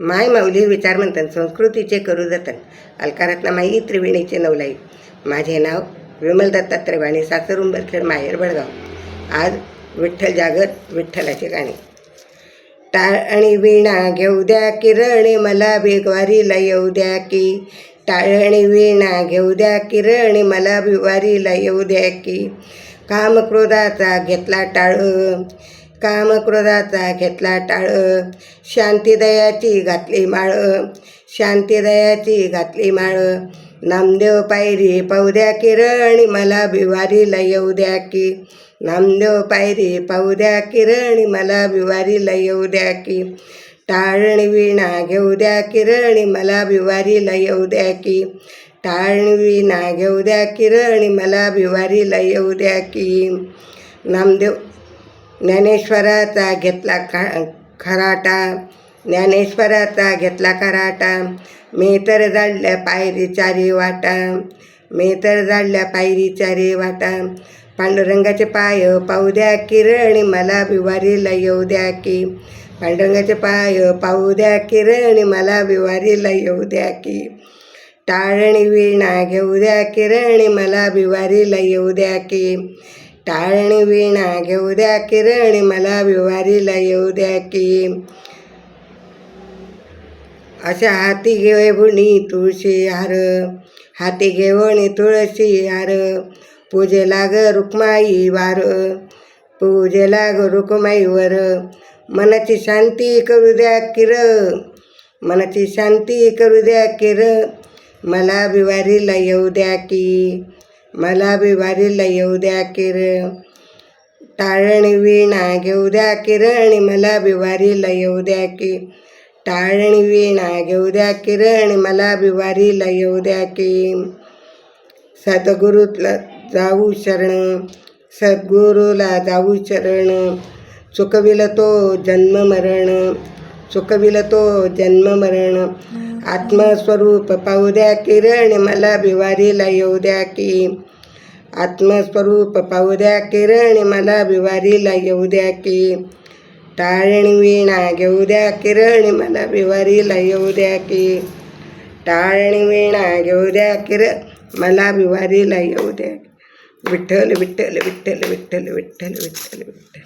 माय माऊली विचार म्हणतात संस्कृतीचे करू जतन अलकारात्नामाई त्रिवेणीचे नवलाई. माझे नाव विमल दत्तात्रय वाणी, सासर उंबरखेड, माहेर बडगाव. आज विठ्ठल जागत विठ्ठलाचे गाणे. टाळ आणि वीणा घेऊ द्या किरणे, मला बेगवारीला येऊ द्या की. टाळ आणि वीणा घेऊ द्या किरणे, मला बिवारीला येऊ द्या की. कामक्रोधाचा घेतला टाळ, कामक्रोधाचा घेतला टाळ. शांतीदयाची घातली माळ, शांतीदयाची घातली माळ. नामदेव पायरी पाहू द्या किरणी, मला बिवारीला येऊ द्या की. नामदेव पायरी पाहू द्या किरणी, मला बिवारीला येऊ द्या की. टाळणी वीणा घेऊ द्या किरणी, मला बिवारीला येऊ द्या की. टाळणी वीणा घेऊ द्या किरणी, मला बिवारीला येऊ द्या की. नामदेव ज्ञानेश्वराचा घेतला खराटा, ज्ञानेश्वराचा घेतला खराटा. मी तर जाडल्या पायरी चारी वाटा, मी तर जाडल्या पायरी चारी वाटा. पांडुरंगाचे पाय पाहू द्या किरणी, मला बिवारीला येऊ द्या की. पांडुरंगाचे पाय पाहू द्या किरणी, मला बिवारीला येऊ द्या की. टाळणी वीणा घेऊ द्या किरणी, मला बिवारीला येऊ द्या की. टाळणी वीणा घेऊ द्या किरणी, मला बिवारीला येऊ द्या की. अशा हाती घेऊनी तुळशी हार, हाती घेऊनी तुळशी हार. पूजेला ग रुक्माई वार, पूजेला ग रुक्माईवर. मनाची शांती करू द्या किर, मनाची शांती करू द्या किर. मला बिवारीला येऊ द्या की, मला बिवारीला येऊ द्या किर. टाळणी वीणा घेऊ द्या किरणी, मला बिवारीला येऊ द्या की. टाळणी वीणा घेऊ द्या किरणी, मला बिवारीला येऊ द्या की. सद्गुरूला जाऊ शरण, सद्गुरूला जाऊ शरण. चुकविल तो जन्म मरण, चुकविल तो जन्म मरण. आत्मस्वरूप पाहू द्या किरणी, मला बिवारीला येऊ द्या की. आत्मस्वरूप पाहू द्या किरणी, मला बिवारीला येऊ द्या की. टाळणी वीणा घेऊ द्या किरणी, मला बिवारीला येऊ द्या की. टाळणी वीणा घेऊ द्या मला बिवारीला येऊ द्या. विठ्ठल विठ्ठल विठ्ठल विठ्ठल विठ्ठल विठ्ठल विठ्ठल.